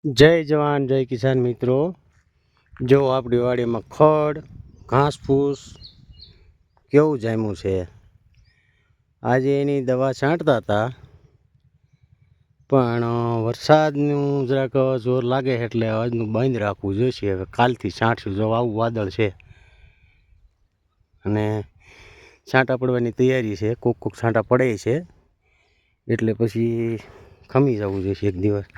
જય જવાન જય કિસાન મિત્રો, જો આપણી વાડીમાં ખડ ઘાસ ફૂસ કેવું જામ્યું છે. આજે એની દવા છાંટતા હતા, પણ વરસાદનું જરાક જોર લાગે એટલે આજનું બંધ રાખવું જોઈશે. હવે કાલથી છાંટશું. જો આવું વાદળ છે અને છાંટા પડવાની તૈયારી છે. કોક છાંટા પડે છે એટલે પછી ખમી જવું જોઈશે એક દિવસ.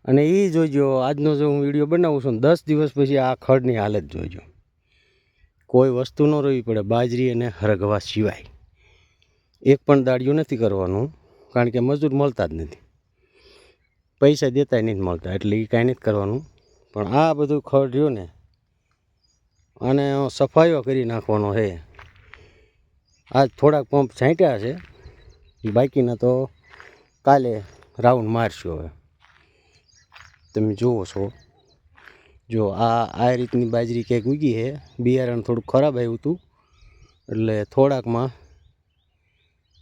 અને એ જોઈજો, આજનો જો હું વિડીયો બનાવું છું 10 દિવસ પછી આ ખડની હાલત જોઈજો. કોઈ વસ્તુ ન રહેવી પડે બાજરી અને હરગવા સિવાય. એક પણ દાડિયું નથી કરવાનું, કારણ કે મજૂર મળતા જ નથી, પૈસા દેતાય નથી મળતા, એટલે એ કાંઈ નથી કરવાનું. પણ આ બધું ખડ રહ્યું ને, અને સફાઈઓ કરી નાખવાનો છે. આજ થોડાક પંપ છાંટ્યા છે, બાકીના તો કાલે રાઉન્ડ મારશું. હવે તમે જુઓ છો, જો આ રીતની બાજરી કંઈક ઉગી છે. બિયારણ થોડુંક ખરાબ આવ્યું હતું એટલે થોડાકમાં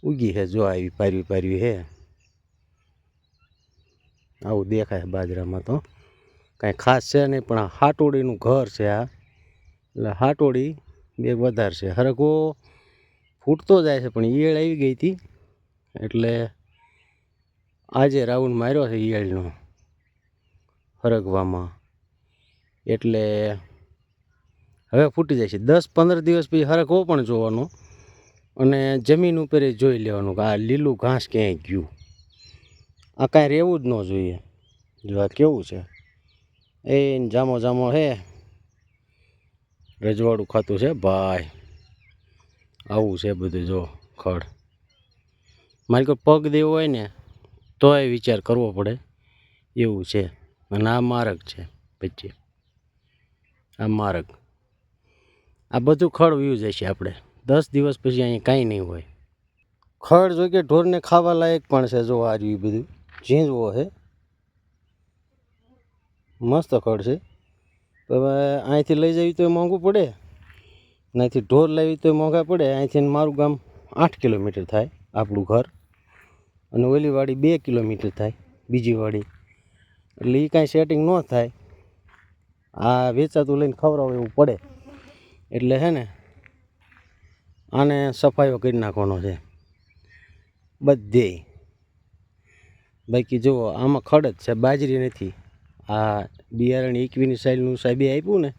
ઉગી છે. જો આવી પારવી છે, આવું દેખાય. બાજરામાં તો કાંઈ ખાસ છે નહીં, પણ આ હાટોડીનું ઘર છે આ, એટલે હાટોડી બે વધારે છે. હરગવો ફૂટતો જાય છે, પણ ઈયળ આવી ગઈ હતી એટલે આજે રાઉન્ડ માર્યો છે ઈયળનો હરગવામાં, એટલે હવે ફૂટી જાય છે. 10-15 દિવસ પછી હરગવો પણ જોવાનો, અને જમીન ઉપર જોઈ લેવાનું કે આ લીલું ઘાસ ક્યાંય ગયું. આ કાંઈ રહેવું જ ન જોઈએ. જો આ કેવું છે, એ જામો છે, રજવાડું ખાતું છે ભાઈ. આવું છે બધું. જો ખડ મારી કોઈ પગ દેવો હોય ને તોય વિચાર કરવો પડે એવું છે. અને આ માર્ગ છે પછી, આ માર્ગ, આ બધું ખડ વયું જાય છે. આપણે 10 દિવસ પછી અહીંયા કાંઈ નહીં હોય. ખડ જો કે ઢોરને ખાવા લાયક પણ છે. જો આ રહ્યું બધું ઝીંઝવો છે, મસ્ત ખડ છે. હવે અહીંથી લઈ જવી તો મોંઘું પડે, અહીંથી ઢોર લાવી તો મોંઘા પડે. અહીંથી મારું ગામ 8 કિલોમીટર થાય, આપણું ઘર, અને ઓલી વાડી 2 કિલોમીટર થાય, બીજી વાડી. એટલે એ કાંઈ સેટિંગ ન થાય. આ વેચાતું લઈને ખવડાવવું એવું પડે. એટલે છે ને, આને સફાઈઓ કરી નાખવાનો છે બધે. બાકી જુઓ, આમાં ખડ જ છે, બાજરી નથી. આ બિયારણ 21 સાલનું સાહેબે આપ્યું ને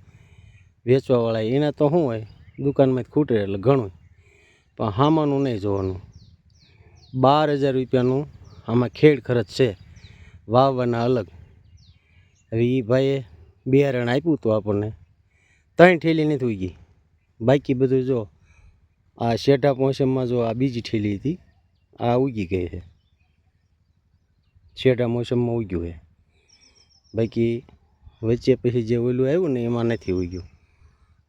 વેચવાવાળા, એના તો શું હોય, દુકાનમાં જ ખૂટે એટલે ઘણું. પણ હામાનું નહીં જોવાનું. 12,000 રૂપિયાનું આમાં ખેડ ખર્ચ છે, વાવવાના અલગ. હવે એ ભાઈએ બિયારણ આપ્યું હતું આપણને, 3 ઠેલી નથી ઉગી. બાકી બધું જો આ શેઢા મોસમમાં જો આ બીજી ઠેલી હતી, આ ઉગી ગઈ છે. શેઢા મોસમમાં ઉગ્યું છે. બાકી વચ્ચે પછી જે ઓલું આવ્યું ને એમાં નથી ઉગ્યું.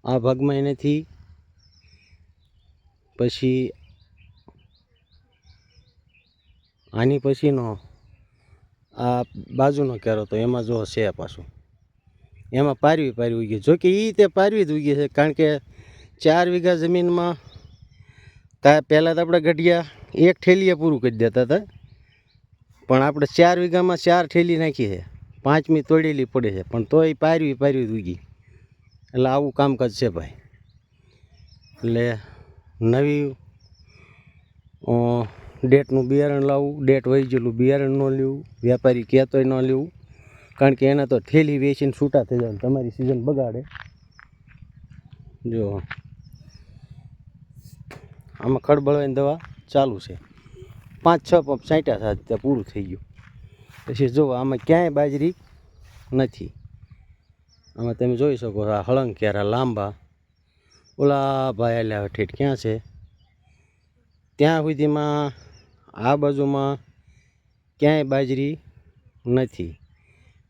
આ ભાગમાં નથી. પછી આની પછીનો આ બાજુનો કેરો તો એમાં જો છે પાછું, એમાં પારવી ઉગી. જોકે એ તે પારવી જ ઉગી છે, કારણ કે 4 વીઘા જમીનમાં પહેલાં તો આપણે ગઢિયા 1 ઠેલીએ પૂરું કરી દેતા હતા, પણ આપણે 4 વીઘામાં 4 ઠેલી નાખી છે. 5મી તોડેલી પડે છે, પણ તોય પારવી ઉગી. એટલે આવું કામકાજ છે ભાઈ. એટલે નવી ડેટનું બિયારણ લાવવું, ડેટ વહી ગયેલું બિયારણ ન લેવું, વેપારી કહેતોય ન લેવું, કારણ કે એના તો ઠેલી વેચીને છૂટા થઈ જાય, તમારી સિઝન બગાડે. જો આમાં ખડબડવાની દવા ચાલુ છે, 5-6 પંપ છાંટ્યા હતા, ત્યાં પૂરું થઈ ગયું. પછી જો આમાં ક્યાંય બાજરી નથી. આમાં તમે જોઈ શકો, આ હળંગ ક્યારા લાંબા. ઓલા ભાઈ આલ્યા ઠેઠ ક્યાં છે, ત્યાં સુધીમાં આ બાજુમાં ક્યાંય બાજરી નથી.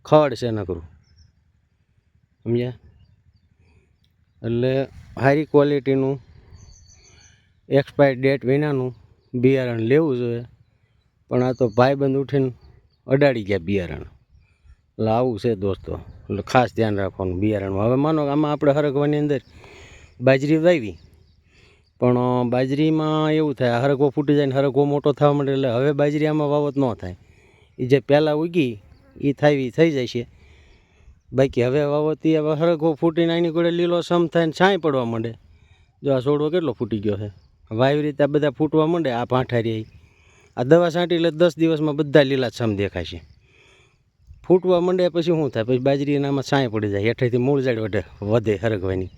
ખડ છે નકરું, સમજ્યા? એટલે સારી ક્વોલિટીનું એક્સપાયર ડેટ વિનાનું બિયારણ લેવું જોઈએ. પણ આ તો ભાઈબંધ ઉઠીને અડાડી ગયા બિયારણ. એટલે આવું છે દોસ્તો. એટલે ખાસ ધ્યાન રાખવાનું બિયારણમાં. હવે માનો આમાં આપણે હરગવાની અંદર બાજરી વાવી, પણ બાજરીમાં એવું થાય, હરગવો ફૂટી જાય ને હરગવો મોટો થવા માંડે, એટલે હવે બાજરી આમાં વાવત ન થાય. એ જે પહેલાં ઉગી એ થઈ જાય છે, બાકી હવે વાવતી હવે હરખો ફૂટીને આની ગોળે લીલો સમ થાય ને છાંય પડવા માંડે. જો આ છોડવો કેટલો ફૂટી ગયો છે. હવે આવી રીતે આ બધા ફૂટવા માંડે. આ ભાંઠારી આ દવા છાંટી એટલે 10 દિવસમાં બધા લીલાછમ દેખાશે. ફૂટવા માંડે પછી શું થાય? પછી બાજરી એનામાં છાંય પડી જાય, હેઠળથી મૂળ ઝાડ વધે હરગવાની,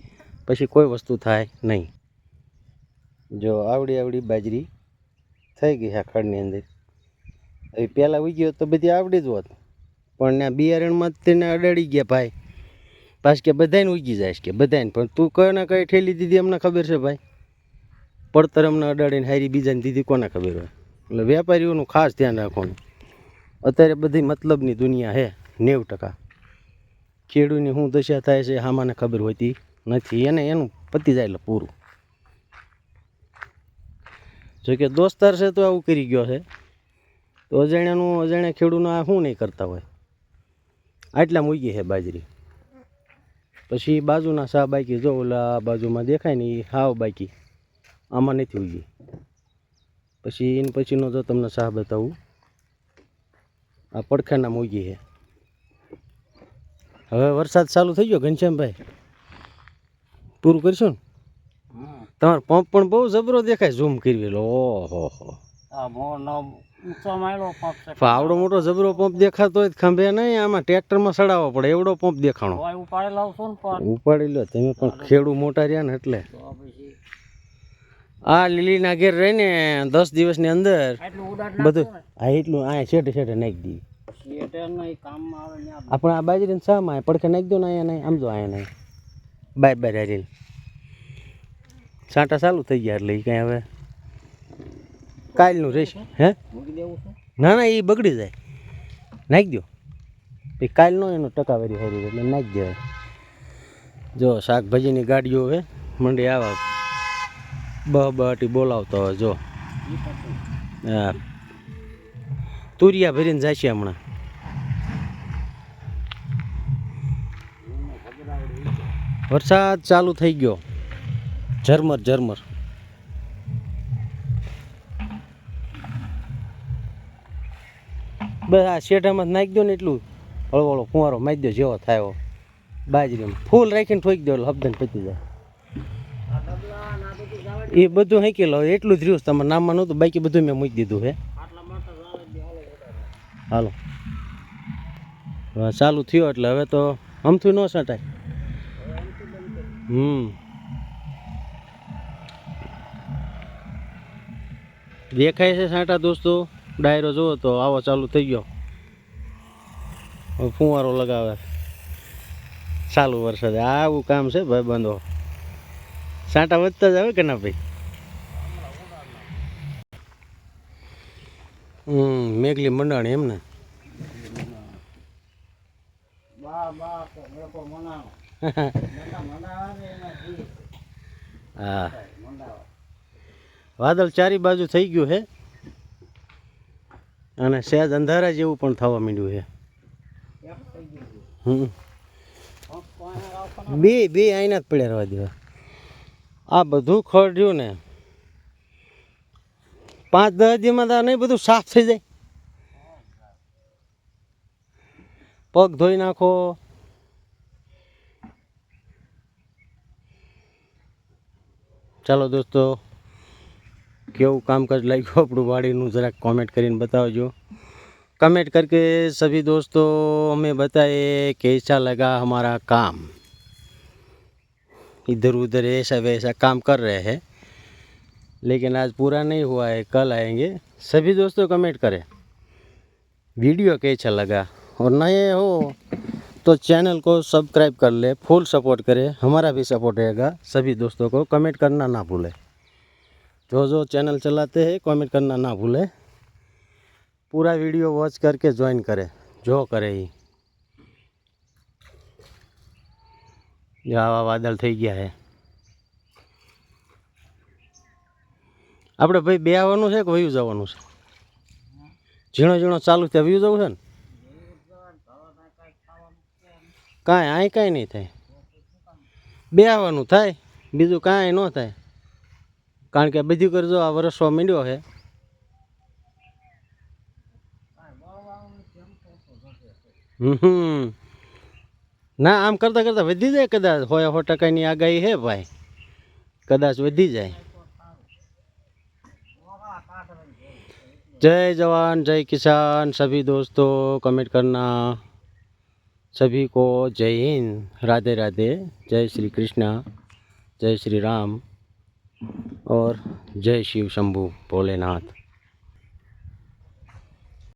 પછી કોઈ વસ્તુ થાય નહીં. જો આવડી બાજરી થઈ ગઈ આ ખડની અંદર. હવે પહેલાં ઉગી હોત તો બધી આવડી જ હોત, પણ ત્યાં બિયારણમાં તેને અડાડી ગયા ભાઈ. પાછ કે બધાને ઉગી જાય કે બધાને, પણ તું કયો ને કઈ ઠેલી દીધી અમને ખબર છે ભાઈ. પડતર અમને અડાડીને હારી બીજાને દીધી કોને ખબર હોય. એટલે વેપારીઓનું ખાસ ધ્યાન રાખવાનું. અત્યારે બધી મતલબની દુનિયા હે 90%. ખેડૂતની શું દશા થાય છે આમાંને ખબર હોતી નથી. એને એનું પતી જાય એટલે પૂરું. જોકે દોસ્તાર છે તો આવું કરી ગયો છે, તો અજાણ્યા ખેડૂતનું આ શું નહીં કરતા હોય. આટલા મૂકી છે બાજરી. પછી બાજુના સા બાકી, જો ઓલા બાજુમાં દેખાય ને એ હાવ બાકી, આમાં નથી ઉગી. પછી એની પછીનો જો તમને સા બતાવું, આ પડખાના મૂગી છે. હવે વરસાદ ચાલુ થઈ ગયો ઘનશ્યામભાઈ, પૂરું કરશું ને? તમારો પંપ પણ બહુ જબરો દેખાય, ઝૂમ કરી લો. ઓહો, આવડો મોટો જબરો પંપ દેખાતો હોય ખંભે નહીં, આમાં ટ્રેક્ટરમાં ચડાવવો પડે એવડો પંપ દેખાણો. ઉપાડી લો તમે, પણ ખેડૂ મોટા રહ્યા ને એટલે. આ લીલીના ઘેર રહીને 10 દિવસની અંદર બધું આ એટલું આ છેટે નાખી દઈએ. આપણે આ બાજરીને શામાં પડખે નાખી દો ને, અહીંયા નહીં, આમ જો અહીંયા નહીં, બાય હારીને છાંટા ચાલુ થઈ ગયા. એટલે એ કાંઈ હવે કાલનું રહેશે. હે ના એ બગડી જાય, નાખી દો. પછી કાલનો એનો ટકાવારી સારી એટલે નાખી દેવાય. જો શાકભાજીની ગાડીઓ હવે મંડી આવા બહાટી બોલાવતો હોય. જો હા, તુરિયા ભરીને જાય છે હમણાં. વરસાદ ચાલુ થઈ ગયો, ઝરમર. બસ આ શેઢામાં નાખી દો ને, એટલું હળવળો ફુવારો મારી દો જેવો થાય બાજરીમાં. ફૂલ રાખીને ઠોકી દો એટલે હબદન પતી જાય. એ બધું હાંકી લો, એટલું જ રહ્યું. તમારે નામમાં નહોતું, બાકી બધું મેં મૂકી દીધું હે. હાલો ચાલુ થયો એટલે હવે તો અમથું ન છટાય. દેખાય છે છાંટા દોસ્તો. ડાયરો જુઓ તો આવો ચાલુ થઈ ગયો. ફુવારો લગાવે ચાલુ વરસાદે. આવું કામ છે ભાઈ બંધો. છાંટા વધતા જ આવે કે ના ભાઈ? મેઘલી મંડાણી એમ ને. હા, વાદળ ચારી બાજુ થઈ ગયું છે અને સહેજ અંધારા જેવું પણ થવા માંડ્યું છે. બે આઈના જ પડ્યા રહેવા દેવા. આ બધું ખડ્યું ને 5-10 દીમાં તો નહીં બધું સાફ થઈ જાય. પગ ધોઈ નાખો. ચાલો દોસ્તો, કેવું કામકાજ લાગ્યું આપણું વાડીનું જરાક કોમેન્ટ કરીને बताओ। कमेंट करके सभी दोस्तों हमें बताए कैसा लगा हमारा काम। इधर उधर ऐसा वैसा काम कर रहे हैं, लेकिन आज पूरा नहीं हुआ है, कल आएंगे। सभी दोस्तों कमेंट करें वीडियो कैसा लगा, और नए हो तो चैनल को सब्सक्राइब कर ले, फुल सपोर्ट करें, हमारा भी सपोर्ट रहेगा। सभी दोस्तों को कमेंट करना ना भूलें। जो चैनल चलाते हैं कमेंट करना ना भूलें। पूरा वीडियो वॉच करके ज्वाइन करें जो करे ही। आवा वादळ થઈ ગયા है। આપણે ભાઈ બે આવવાનું છે કે વયું જવાનું છે? ઝીણો ઝીણો ચાલુ ત્યાં વયું જવું છે ને? કાંઈ અહીં કાંઈ નહીં થાય, બે આવવાનું થાય, બીજું કાંઈ ન થાય। કારણ કે બધી કરજો આ વરસવા માંડ્યો છે। ના આમ કરતાં કરતાં વધી જાય કદાચ 100% આગાહી હે ભાઈ, કદાચ વધી જાય। जय जवान जय किसान सभी दोस्तों, कमेंट करना। सभी को जय हिंद, राधे राधे, जय श्री कृष्णा, जय श्री राम और जय शिव शंभू भोलेनाथ।